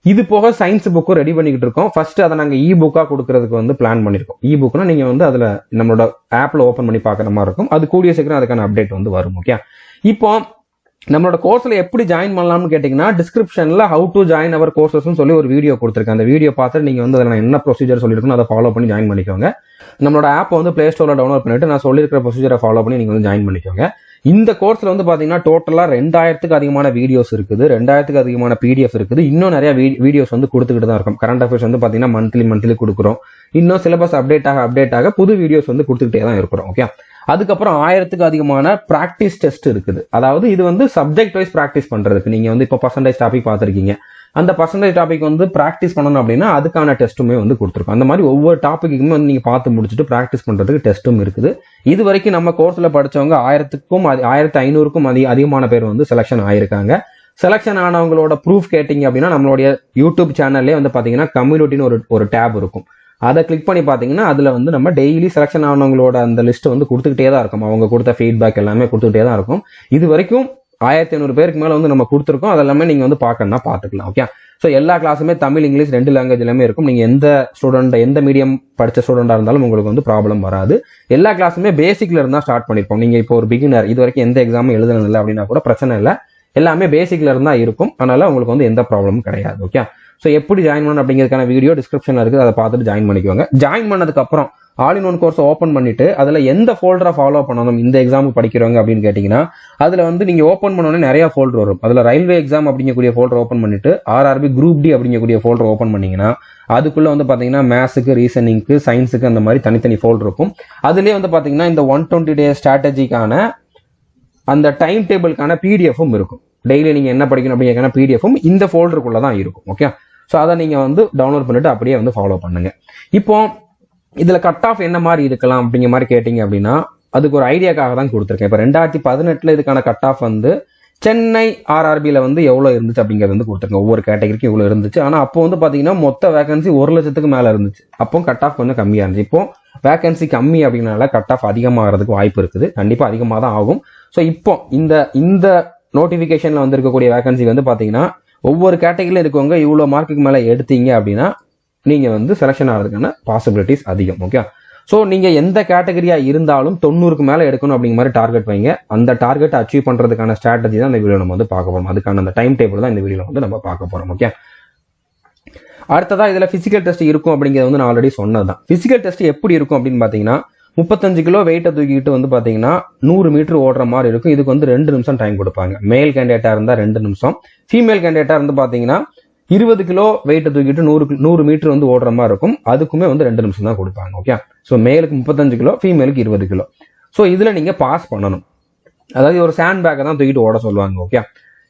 இது போக சயின்ஸ் புக்கும் ரெடி பண்ணிக்கிட்டு இருக்கோம். ஃபர்ஸ்ட் அதை நாங்கள் இ புக்கா கொடுக்கறதுக்கு வந்து பிளான் பண்ணிருக்கோம். இ புக்னா நீங்க வந்து அதுல நம்மளோட ஆப்ல ஓப்பன் பண்ணி பாக்குற மாதிரி இருக்கும். அது கூடிய சீக்கிரம் அதுக்கான அப்டேட் வந்து வரும். ஓகே, இப்போ நம்மளோட கோர்ஸ்ல எப்படி ஜாயின் பண்ணலாம்னு கேட்டீங்கன்னா டிஸ்கிரிப்ஷன்ல how to join our courses சொல்லி ஒரு வீடியோ கொடுத்துருக்கேன். அந்த வீடியோ பார்த்துட்டு நீங்க வந்து அதில் என்ன ப்ரொசீஜர் சொல்லிருக்கணும் அதை ஃபாலோ பண்ணி ஜாயின் பண்ணிக்கோங்க. நம்மளோட ஆப் வந்து பிளே ஸ்டோர்ல டவுன்லோட் பண்ணிட்டு நான் சொல்லியிருக்கிற ப்ரொசீஜரை ஃபாலோ பண்ணி நீங்க வந்து ஜாயின் பண்ணிக்கோங்க. இந்த கோர்ஸ்ல வந்து பாத்தீங்கன்னா டோட்டலா 2000க்கு அதிகமான வீடியோஸ் இருக்குது, 2000க்கு அதிகமான பிடிஎஃப் இருக்குது. இன்னும் நிறைய வீடியோஸ் வந்து கொடுத்துக்கிட்டு தான் இருக்கும். கரண்ட் அஃபேர்ஸ் வந்து பாத்தீங்கன்னா மந்த்லி கொடுக்குறோம். இன்னும் சிலபஸ் அப்டேட் ஆக புது வீடியோஸ் வந்து கொடுத்துக்கிட்டே தான் இருக்கிறோம். ஓகே, அதுக்கப்புறம் 1000க்கு அதிகமான பிராக்டிஸ் டெஸ்ட் இருக்குது. அதாவது இது வந்து சப்ஜெக்ட் வைஸ் பிராக்டிஸ் பண்றதுக்கு. நீங்க வந்து இப்போ பர்சன்டேஜ் டாபிக் பார்த்திருக்கீங்க, அந்த பர்சன்டேஜ் டாபிக் வந்து பிராக்டிஸ் பண்ணணும் அப்படின்னா அதுக்கான டெஸ்ட்டுமே வந்து கொடுத்துருக்கோம். அந்த மாதிரி ஒவ்வொரு டாபிக்குமே வந்து நீங்க பார்த்து முடிச்சுட்டு பிராக்டிஸ் பண்றதுக்கு டெஸ்ட்டும் இருக்குது. இது வரைக்கும் நம்ம கோர்ஸ்ல படிச்சவங்க 1500க்கும் அதிகமான பேர் வந்து செலக்ஷன் ஆயிருக்காங்க. செலக்ஷன் ஆனவங்களோட ப்ரூஃப் கேட்டீங்க அப்படின்னா நம்மளுடைய யூடியூப் சேனல்லே வந்து பாத்தீங்கன்னா கம்யூனிட்டின்னு ஒரு டேப் இருக்கும். அதை கிளிக் பண்ணி பாத்தீங்கன்னா அதுல வந்து நம்ம டெய்லி செலக்ஷன் ஆனவங்களோட அந்த லிஸ்ட் வந்து கொடுத்துக்கிட்டே தான் இருக்கும். அவங்க கொடுத்த ஃபீட்பேக் எல்லாமே கொடுத்துக்கிட்டே தான் இருக்கும். இது வரைக்கும் 1500 பேருக்கு மேல வந்து நம்ம கொடுத்துருக்கோம். அதெல்லாமே நீங்க வந்து பார்க்கணும்னா பாத்துக்கலாம். ஓகே, ஸோ எல்லா கிளாஸுமே தமிழ், இங்கிலீஷ் 2 லாங்குவேஜ்லயுமே இருக்கும். நீங்க எந்த ஸ்டூடெண்ட், எந்த மீடியம் படிச்ச ஸ்டூடெண்டா இருந்தாலும் உங்களுக்கு வந்து ப்ராப்ளம் வராது. எல்லா கிளாஸுமே பேசிக்ல இருந்தா ஸ்டார்ட் பண்ணிருப்போம். நீங்க இப்போ ஒரு பிகினர், இது வரைக்கும் எந்த எக்ஸாமும் எழுதுனதில்லை அப்படின்னா கூட பிரச்சனை இல்லை. எல்லாமே பேசிக்ல இருந்தா இருக்கும். அதனால உங்களுக்கு வந்து எந்த ப்ராப்ளமும் கிடையாது. ஓகே, ஸோ எப்படி ஜாயின் பண்ணணும் அப்படிங்கிறதுக்கான வீடியோ டிஸ்கிரிப்ஷன்ல இருக்குது. அதை பார்த்துட்டு ஜாயின் பண்ணிக்கோங்க. ஜாயின் பண்ணதுக்கு அப்புறம் all in one course open பண்ணிட்டு அதுல எந்த ஃபோல்டரை ஃபாலோ பண்ணணும் இந்த எக்ஸாமுக்கு படிக்கிறவங்க அப்படின்னு கேட்டீங்கன்னா அதுல வந்து நீங்க ஓப்பன் பண்ணோன்னே நிறைய ஃபோல்டர் வரும். அதுல ரயில்வே எக்ஸாம் அப்படிங்கக்கூடிய ஃபோல்டர் ஓப்பன் பண்ணிட்டு ஆர்ஆர்பி குரூப் டி அப்படிங்கக்கூடிய ஃபோல்டர் ஓப்பன் பண்ணீங்கன்னா அதுக்குள்ள வந்து பாத்தீங்கன்னா மேத்ஸுக்கு, ரீசனிங்க்கு, சயின்ஸுக்கு அந்த மாதிரி தனித்தனி ஃபோல்டர் இருக்கும். அதுலயே வந்து பாத்தீங்கன்னா இந்த 120 டே ஸ்ட்ராட்டஜிக்கான அந்த டைம் டேபிளுக்கான பிடிஎஃப்பும் இருக்கும். டெய்லி நீங்க என்ன படிக்கணும் அப்படிங்கிற பிடிஎஃப்பும் இந்த ஃபோல்டருக்குள்ள தான் இருக்கும். ஓகே, ஸோ அதை நீங்க வந்து டவுன்லோட் பண்ணிட்டு அப்படியே வந்து ஃபாலோ பண்ணுங்க. இப்போ இதுல கட் ஆஃப் என்ன மாதிரி இருக்கலாம் அப்படிங்கிற மாதிரி கேட்டீங்க அப்படின்னா அதுக்கு ஒரு ஐடியாக்காக தான் கொடுத்துருக்கேன். இப்போ 2018 இதுக்கான கட் ஆஃப் வந்து சென்னை ஆர்ஆர்பியில வந்து எவ்வளவு இருந்துச்சு அப்படிங்கிறது வந்து கொடுத்துருக்கேன். ஒவ்வொரு கேட்டகரிக்கும் இவ்வளவு இருந்துச்சு. ஆனா அப்போ வந்து பாத்தீங்கன்னா மொத்த வேகன்சி 1,00,000க்கு மேல இருந்துச்சு. அப்போ கட் ஆஃப் கொஞ்சம் கம்மியா இருந்துச்சு. இப்போ வேகன்சி கம்மி அப்படின்னால கட் ஆஃப் அதிகமாகிறதுக்கு வாய்ப்பு இருக்குது. கண்டிப்பா அதிகமாக தான் ஆகும். ஸோ இப்போ இந்த நோட்டிபிகேஷன்ல வந்திருக்கக்கூடிய வேகன்சி வந்து பாத்தீங்கன்னா ஒவ்வொரு கேட்டகரியில இருக்கவங்க இவ்வளவு மார்க்குக்கு மேல எடுத்தீங்க அப்படின்னா நீங்க வந்து செலக்ஷன் ஆகிறதுக்கான பாசிபிலிட்டிஸ் அதிகம். ஓகே, ஸோ நீங்க எந்த கேட்டகரியா இருந்தாலும் 90க்கு மேல எடுக்கணும் அப்படிங்கிற மாதிரி டார்கெட் வைங்க. அந்த டார்கெட் அச்சீவ் பண்றதுக்கான ஸ்ட்ராட்டஜி தான் இந்த வீடியோ நம்ம வந்து பார்க்க போறோம். அதுக்கான அந்த டைம் டேபிள் தான் இந்த வீடியோல வந்து நம்ம பார்க்க போறோம். ஓகே, அடுத்ததா இதுல பிசிக்கல் டெஸ்ட் இருக்கும் அப்படிங்கிறது வந்து நான் ஆல்ரெடி சொன்னதுதான். பிசிக்கல் டெஸ்ட் எப்படி இருக்கும் அப்படின்னு பாத்தீங்கன்னா 35 கிலோ வெயிட்டை தூக்கிட்டு வந்து பாத்தீங்கன்னா 100 மீட்டர் ஓடுற மாதிரி இருக்கும். இதுக்கு வந்து 2 நிமிஷம் டைம் கொடுப்பாங்க. மேல் கேண்டிடேட்டா இருந்தா 2 நிமிஷம், ஃபீமேல் கேண்டிடேட்டா இருந்து பாத்தீங்கன்னா 20 கிலோ வெயிட்டை தூக்கிட்டு 100 மீட்டர் வந்து ஓடுற மாதிரி இருக்கும். அதுக்குமே வந்து 2 நிமிஷம் தான் கொடுப்பாங்க. ஓகே, ஸோ மேலுக்கு 35 கிலோ, ஃபீமேலுக்கு 20 கிலோ. ஸோ இதுல நீங்க பாஸ் பண்ணணும். அதாவது ஒரு சாண்ட் பேக்கை தான் தூக்கிட்டு ஓட சொல்லுவாங்க. ஓகே,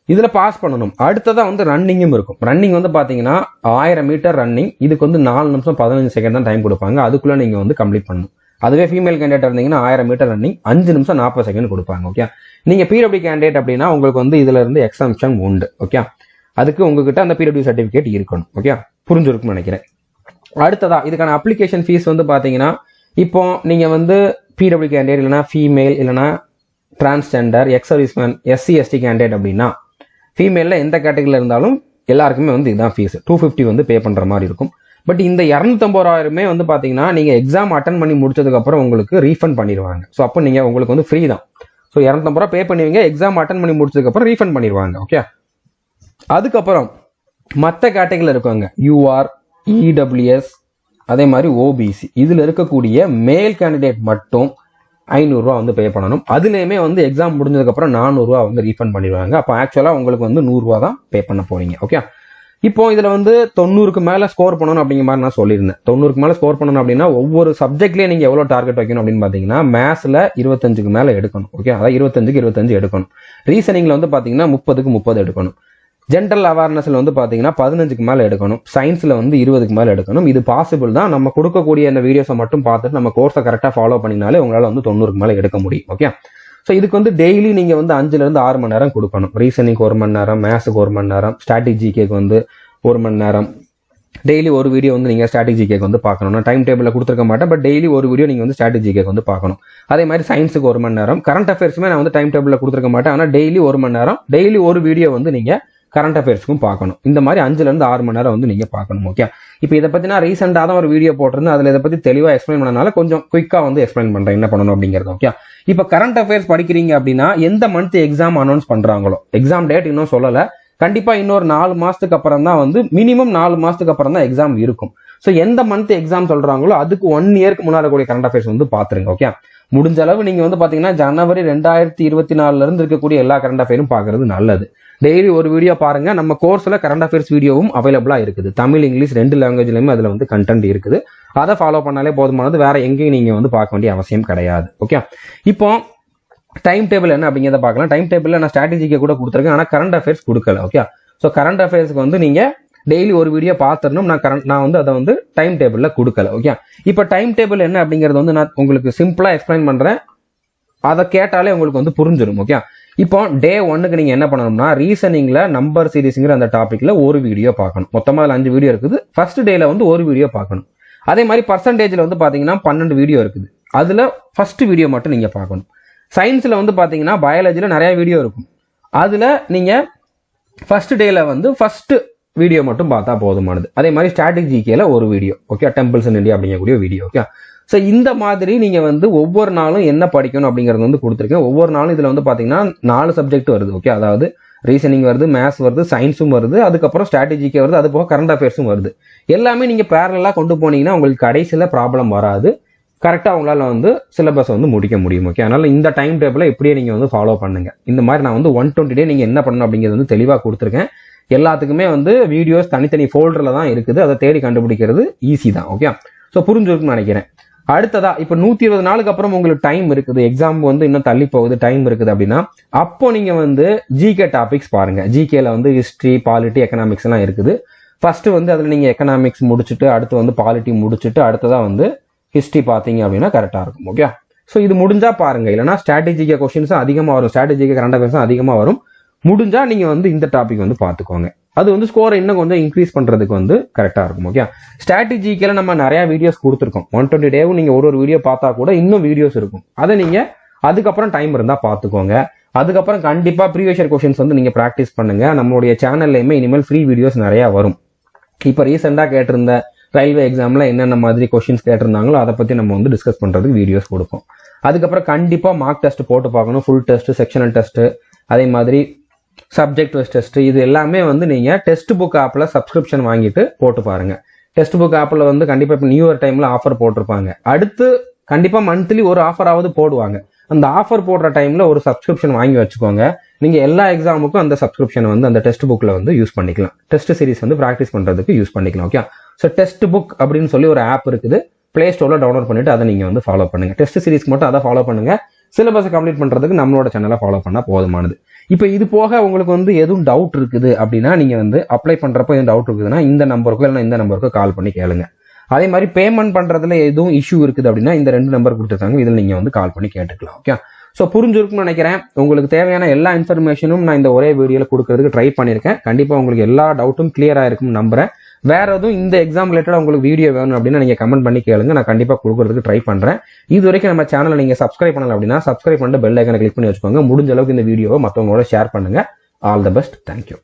இதுல பாஸ் பண்ணணும். அடுத்ததா வந்து ரன்னிங்கும் இருக்கும். ரன்னிங் வந்து பாத்தீங்கன்னா 1000 மீட்டர் ரன்னிங். இதுக்கு வந்து 4 நிமிஷம் 15 செகண்ட் தான் டைம் கொடுப்பாங்க. அதுக்குள்ள நீங்க வந்து கம்ப்ளீட் பண்ணணும். அதுவே ஃபீமேல் கேண்டிடேட் இருந்தீங்கன்னா 1000 மீட்டர் ரன்னிங் 5 நிமிஷம் 40 செகண்ட் கொடுப்பாங்க. ஓகே, நீங்க பிடபிள்யூ கேண்டிடேட் அப்படின்னா உங்களுக்கு வந்து இதுல இருந்து எக்ஸம்ஷன் உண்டு. ஓகே, அதுக்கு உங்ககிட்ட அந்த பிடபிள்யூ சர்டிபிகேட் இருக்கணும். ஓகே, புரிஞ்சிருக்கும்னு நினைக்கிறேன். அடுத்ததா இதுக்கான அப்ளிகேஷன் ஃபீஸ் வந்து பாத்தீங்கன்னா இப்போ நீங்க வந்து பிடபிள்யூ கேண்டிடேட் இல்லைனா ஃபீமேல் இல்லைனா transgender, ex serviceman, SC ST candidate அப்படின்னா ஃபீமேல்ல எந்த கேட்டகரியில இருந்தாலும் எல்லாருக்குமே வந்து இதுதான் ஃபீஸ். 250 வந்து பே பண்ற மாதிரி இருக்கும். பட் இந்த 250,000 வந்து பாத்தீங்கன்னா நீங்க எக்ஸாம் அட்டன் பண்ணி முடிச்சதுக்கு அப்புறம் உங்களுக்கு ரீஃபண்ட் பண்ணிடுவாங்க. ஸோ அப்போ நீங்க உங்களுக்கு வந்து ஃப்ரீ தான். ஸோ 250 ரூபா பே பண்ணுவீங்க, எக்ஸாம் அட்டன் பண்ணி முடிச்சதுக்கு அப்புறம் ரீஃபண்ட் பண்ணிடுவாங்க. ஓகே, அதுக்கப்புறம் மற்ற கேட்டகரியில் இருக்கவங்க யூஆர், இடபிள்யூஎஸ், அதே மாதிரி ஓபிசி இதுல இருக்கக்கூடிய மேல் கேண்டிடேட் மட்டும் 500 ரூபா வந்து பே பண்ணணும். அதுலயுமே வந்து எக்ஸாம் முடிஞ்சதுக்கு அப்புறம் 400 ரூபா வந்து ரீஃபண்ட் பண்ணிடுவாங்க. அப்போ ஆக்சுவலா உங்களுக்கு வந்து 100 ரூபா தான் பே பண்ண போறீங்க. ஓகே, இப்போ இதுல வந்து 90க்கு மேல ஸ்கோர் பண்ணணும் அப்படிங்கிற மாதிரி நான் சொல்லியிருந்தேன். 90க்கு மேல ஸ்கோர் பண்ணணும் அப்படின்னா ஒவ்வொரு சப்ஜெக்ட்லயே நீங்க எவ்வளவு டார்கெட் வைக்கணும் அப்படின்னு பாத்தீங்கன்னா மேத்ஸ்ல 25க்கு மேல எடுக்கணும். ஓகே, அதாவது 25க்கு 25 எடுக்கணும். ரீசனிங்ல வந்து பாத்தீங்கன்னா 30க்கு 30 எடுக்கணும். ஜென்ரல் அவேர்னஸ்ல வந்து பாத்தீங்கன்னா 15க்கு மேல எடுக்கணும், சயின்ஸ்ல வந்து 20க்கு மேல எடுக்கணும். இது பாசிபிள் தான். நம்ம கொடுக்கக்கூடிய இந்த வீடியோஸை மட்டும் பார்த்துட்டு நம்ம கோர்ஸை கரெக்டா ஃபாலோ பண்ணினாலே உங்களால வந்து 90க்கு மேல எடுக்க முடியும். ஓகே, ஸோ இதுக்கு வந்து டெய்லி நீங்க வந்து 5ல இருந்து 6 மணி நேரம் கொடுக்கணும். ரீசனிங்க்கு 1 மணி நேரம், மேத்ஸுக்கு 1 மணி நேரம், ஸ்ட்ராட்டஜிக்கு வந்து 1 மணி நேரம். டெய்லி ஒரு வீடியோ வந்து நீங்க ஸ்ட்ராட்டஜிக்கு வந்து பார்க்கணும். நான் டைம் டேபிள்ல கொடுத்துருக்க மாட்டேன், பட் டெய்லி ஒரு வீடியோ நீங்க வந்து ஸ்ட்ராட்டஜிக்கு வந்து பார்க்கணும். அதே மாதிரி சயின்ஸுக்கு 1 மணி நேரம், கரண்ட் அஃபேர்ஸுமே நான் வந்து டைம் டேபிள்ல கொடுத்துருக்க மாட்டேன், ஆனால் டெய்லி 1 மணி நேரம், டெய்லி ஒரு வீடியோ வந்து நீங்க கரண்ட் அஃபேர்ஸ்க்கும் பார்க்கணும். இந்த மாதிரி 5ல இருந்து 6 மணி நேரம் வந்து நீங்க பார்க்கணும். ஓகே, இப்போ இதை பத்தி நான் ரீசெண்டாக தான் ஒரு வீடியோ போட்டிருந்தேன், அதுல இதை பத்தி தெளிவா எக்ஸ்பிளைன் பண்ணனால கொஞ்சம் குயிக்கா வந்து எக்ஸ்பிளைன் பண்றேன் என்ன பண்ணணும் அப்படிங்கிறது. ஓகே, இப்போ கரண்ட் அஃபேர்ஸ் படிக்கிறீங்க அப்படின்னா எந்த மந்த் எக்ஸாம் அனௌன்ஸ் பண்றாங்களோ, எக்ஸாம் டேட் இன்னும் சொல்லல, கண்டிப்பா இன்னொரு 4 மாசத்துக்கு அப்புறம் தான் வந்து மினிமம் 4 மாசத்துக்கு அப்புறம் தான் எக்ஸாம் இருக்கும். ஸோ எந்த மந்த் எக்ஸாம் சொல்றாங்களோ அதுக்கு 1 இயருக்கு முன்னாடி கூடிய கரண்ட் அஃபேர்ஸ் வந்து பாத்துருங்க. ஓகே, முடிஞ்ச அளவு நீங்க வந்து பாத்தீங்கன்னா ஜனவரி 2024 இருந்து இருக்கக்கூடிய எல்லா கரண்ட் அஃபேரும் பாக்குறது நல்லது. டெய்லி ஒரு வீடியோ பாருங்க. நம்ம கோர்ஸ்ல கரண்ட் அஃபேர்ஸ் வீடியோவும் அவைலபிளா இருக்குது, தமிழ் இங்கிலீஷ் 2 லாங்குவேஜ்லயுமே அதுல வந்து கண்டென்ட் இருக்குது. அதை ஃபாலோ பண்ணாலே போதுமானது, வேற எங்கேயும் நீங்க வந்து பார்க்க வேண்டிய அவசியம் கிடையாது. ஓகே, இப்போ டைம் டேபிள் என்ன அப்படிங்கிறத பார்க்கலாம். டைம் டேபிள்ல நான் ஸ்ட்ராட்டஜிக்கு கூட கொடுத்துருக்கேன், ஆனால் கரண்ட் அஃபேர்ஸ் கொடுக்கல. ஓகே, ஸோ கரண்ட் அஃபேர்ஸ்க்கு வந்து நீங்க டெய்லி ஒரு வீடியோ பார்த்துடணும். நான் வந்து அதை வந்து டைம் டேபிள்ல கொடுக்கல. ஓகே, இப்போ டைம் டேபிள் என்ன அப்படிங்கிறது வந்து நான் உங்களுக்கு சிம்பிளா எக்ஸ்பிளைன் பண்றேன், அதை கேட்டாலே உங்களுக்கு வந்து புரிஞ்சிடும். ஓகே, இப்போ டே 1க்கு நீங்க என்ன பண்ணணும்னா ரீசனிங்ல நம்பர் சீரிஸ்ங்கிற அந்த டாபிக்ல ஒரு வீடியோ பார்க்கணும். மொத்தமா அதுல 5 வீடியோ இருக்குது. ஃபர்ஸ்ட் டேல வந்து ஒரு வீடியோ பார்க்கணும். அதே மாதிரி பர்சன்டேஜ்ல வந்து பாத்தீங்கன்னா 12 வீடியோ இருக்குது. அதுல ஃபர்ஸ்ட் வீடியோ மட்டும் நீங்க பார்க்கணும். சயின்ஸ்ல வந்து பாத்தீங்கன்னா பயாலஜில நிறைய வீடியோ இருக்கும். அதுல நீங்க ஃபர்ஸ்ட் டேல வந்து ஃபர்ஸ்ட் வீடியோ மட்டும் பார்த்தா போதுமானது. அதே மாதிரி ஸ்ட்ராட்டஜிக்கேல ஒரு video. Okay, temples in India அப்படிங்கக்கூடிய வீடியோ. ஓகே, ஸோ இந்த மாதிரி நீங்க வந்து ஒவ்வொரு நாளும் என்ன படிக்கணும் அப்படிங்கறது வந்து கொடுத்துருக்கேன். ஒவ்வொரு நாளும் இதுல வந்து பாத்தீங்கன்னா 4 சப்ஜெக்ட் வருது. ஓகே, அதாவது ரீசனிங் வருது, மேத்ஸ் வருது, சயின்ஸும் வருது, அதுக்கப்புறம் ஸ்ட்ராட்டஜிக்கே வருது, அது போக கரண்ட் அஃபேர்ஸும் வருது. எல்லாமே நீங்க பேரலா கொண்டு போனீங்கன்னா உங்களுக்கு கடைசியில ப்ராப்ளம் வராது. கரெக்டா உங்களால வந்து சிலபஸ் வந்து முடிக்க முடியும். ஓகே, அதனால இந்த டைம் டேபிளை எப்படியே நீங்க வந்து ஃபாலோ பண்ணுங்க. இந்த மாதிரி நான் வந்து 120 டே நீங்க என்ன பண்ணணும் அப்படிங்கிறது வந்து தெளிவா கொடுத்துருக்கேன். எல்லாத்துக்குமே வந்து வீடியோஸ் தனித்தனி ஃபோல்டர்ல தான் இருக்குது, அதை தேடி கண்டுபிடிக்கிறது ஈஸி தான். ஓகே, ஸோ புரிஞ்சிருக்குன்னு நினைக்கிறேன். அடுத்ததா இப்போ 120 நாளுக்கு அப்புறம் உங்களுக்கு டைம் இருக்குது, எக்ஸாம் வந்து இன்னும் தள்ளி போகுது, டைம் இருக்குது அப்படின்னா அப்போ நீங்க வந்து ஜிகே டாபிக்ஸ் பாருங்க. ஜிகேல வந்து ஹிஸ்டரி, பாலிட்டி, எக்கனாமிக்ஸ் எல்லாம் இருக்குது. ஃபர்ஸ்ட் வந்து அதுல நீங்க எக்கனாமிக்ஸ் முடிச்சுட்டு அடுத்து வந்து பாலிட்டி முடிச்சுட்டு அடுத்ததா வந்து ஹிஸ்டரி பார்த்தீங்க அப்படின்னா கரெக்டா இருக்கும். ஓகே, ஸோ இது முடிஞ்சா பாருங்க, இல்லைன்னா ஸ்ட்ராட்டஜிக்கல் கொஸ்டின்ஸும் அதிகமாக வரும், ஸ்ட்ராட்டஜிக்கல் கரண்ட் அஃபேர்ஸும் அதிகமாக வரும். முடிஞ்சா நீங்க வந்து இந்த டாபிக் வந்து பார்த்துக்கோங்க. அது வந்து ஸ்கோரை இன்னும் கொஞ்சம் இன்க்ரீஸ் பண்றதுக்கு வந்து கரெக்டா இருக்கும். ஓகே, ஸ்ட்ராட்டஜிக்கல நம்ம நிறைய வீடியோஸ் கொடுத்துருக்கோம். 120 டேவும் நீங்க ஒரு வீடியோ பார்த்தா கூட இன்னும் வீடியோஸ் இருக்கும். அதை நீங்க அதுக்கப்புறம் டைம் இருந்தா பார்த்துக்கோங்க. அதுக்கப்புறம் கண்டிப்பா ப்ரீவியஸ் இயர் கொஸ்டின்ஸ் வந்து நீங்க ப்ராக்டிஸ் பண்ணுங்க. நம்மளுடைய சேனல்லையுமே இனிமேல் ஃப்ரீ வீடியோஸ் நிறைய வரும். இப்போ ரீசெண்டா கேட்டிருந்த ரயில்வே எக்ஸாம்ல என்னென்ன மாதிரி கொஸ்டின்ஸ் கேட்டிருந்தாங்களோ அதை பத்தி நம்ம வந்து டிஸ்கஸ் பண்றதுக்கு வீடியோஸ் கொடுப்போம். அதுக்கப்புறம் கண்டிப்பா மார்க் டெஸ்ட் போட்டு பார்க்கணும், ஃபுல் டெஸ்ட், செக்ஷனல் டெஸ்ட், அதே மாதிரி சப்ஜெக்ட் வைஸ் டெஸ்ட். இது எல்லாமே வந்து நீங்க டெஸ்ட் புக் ஆப்ல சப்ஸ்கிரிப்ஷன் வாங்கிட்டு போட்டு பாருங்க. டெஸ்ட் புக் ஆப்ல வந்து கண்டிப்பா இப்போ நியூ இயர் டைம்ல ஆஃபர் போட்டிருப்பாங்க. அடுத்து கண்டிப்பா மந்த்லி ஒரு ஆஃபராவது போடுவாங்க. அந்த ஆஃபர் போடுற டைம்ல ஒரு சப்ஸ்கிரிப்ஷன் வாங்கி வச்சுக்கோங்க. நீங்க எல்லா எக்ஸாமுக்கும் அந்த சப்ஸ்கிரிப்ஷன் வந்து அந்த டெஸ்ட் புக்ல வந்து யூஸ் பண்ணிக்கலாம். டெஸ்ட் சீரிஸ் வந்து பிராக்டிஸ் பண்றதுக்கு யூஸ் பண்ணிக்கலாம். ஓகே, ஸோ டெஸ்ட் புக் அப்படின்னு சொல்லி ஒரு ஆப் இருக்குது, பிளே ஸ்டோர்ல டவுன்லோட் பண்ணிட்டு அதை நீங்க வந்து ஃபாலோ பண்ணுங்க. டெஸ்ட் சீரிஸ் மட்டும் அதை ஃபாலோ பண்ணுங்க. சிலபஸ் கம்ப்ளீட் பண்றதுக்கு நம்மளோட சேனலை ஃபாலோ பண்ணா போதுமானது. இப்போ இது போக உங்களுக்கு வந்து எதுவும் டவுட் இருக்குது அப்படின்னா நீங்க வந்து அப்ளை பண்றப்போ எதுவும் டவுட் இருக்குதுன்னா இந்த நம்பருக்கோ இல்லைன்னா இந்த நம்பருக்கோ கால் பண்ணி கேளுங்க. அதே மாதிரி பேமெண்ட் பண்றதுல எதுவும் இஷ்யூ இருக்குது அப்படின்னா இந்த 2 நம்பர் கொடுத்துருக்காங்க, இதில் நீங்க வந்து கால் பண்ணி கேட்டுக்கலாம். ஓகே, ஸோ புரிஞ்சிருக்கும்னு நினைக்கிறேன். உங்களுக்கு தேவையான எல்லா இன்ஃபர்மேஷனும் நான் இந்த ஒரே வீடியோல கொடுக்கறதுக்கு ட்ரை பண்ணியிருக்கேன். கண்டிப்பா உங்களுக்கு எல்லா டவுட்டும் கிளியர் ஆயிருக்கும்னு நம்புறேன். வேற எதுவும் இந்த எக்ஸாம் ரிலேட்டடா உங்களுக்கு வீடியோ வேணும் அப்படின்னா நீங்க கமெண்ட் பண்ணி கேளுங்க, நான் கண்டிப்பா கொடுக்கறதுக்கு ட்ரை பண்றேன். இது வரைக்கும் நம்ம சேனலை நீங்க சப்ஸ்கிரைப் பண்ணல அப்படின்னா சப்ஸ்கிரைப் பண்ணிட்டு பெல் ஐக்கனை கிளிக் பண்ணி வச்சுக்கோங்க. முடிஞ்ச அளவுக்கு இந்த வீடியோவை மற்றவங்களோட ஷேர் பண்ணுங்க. All the best. தேங்க்யூ.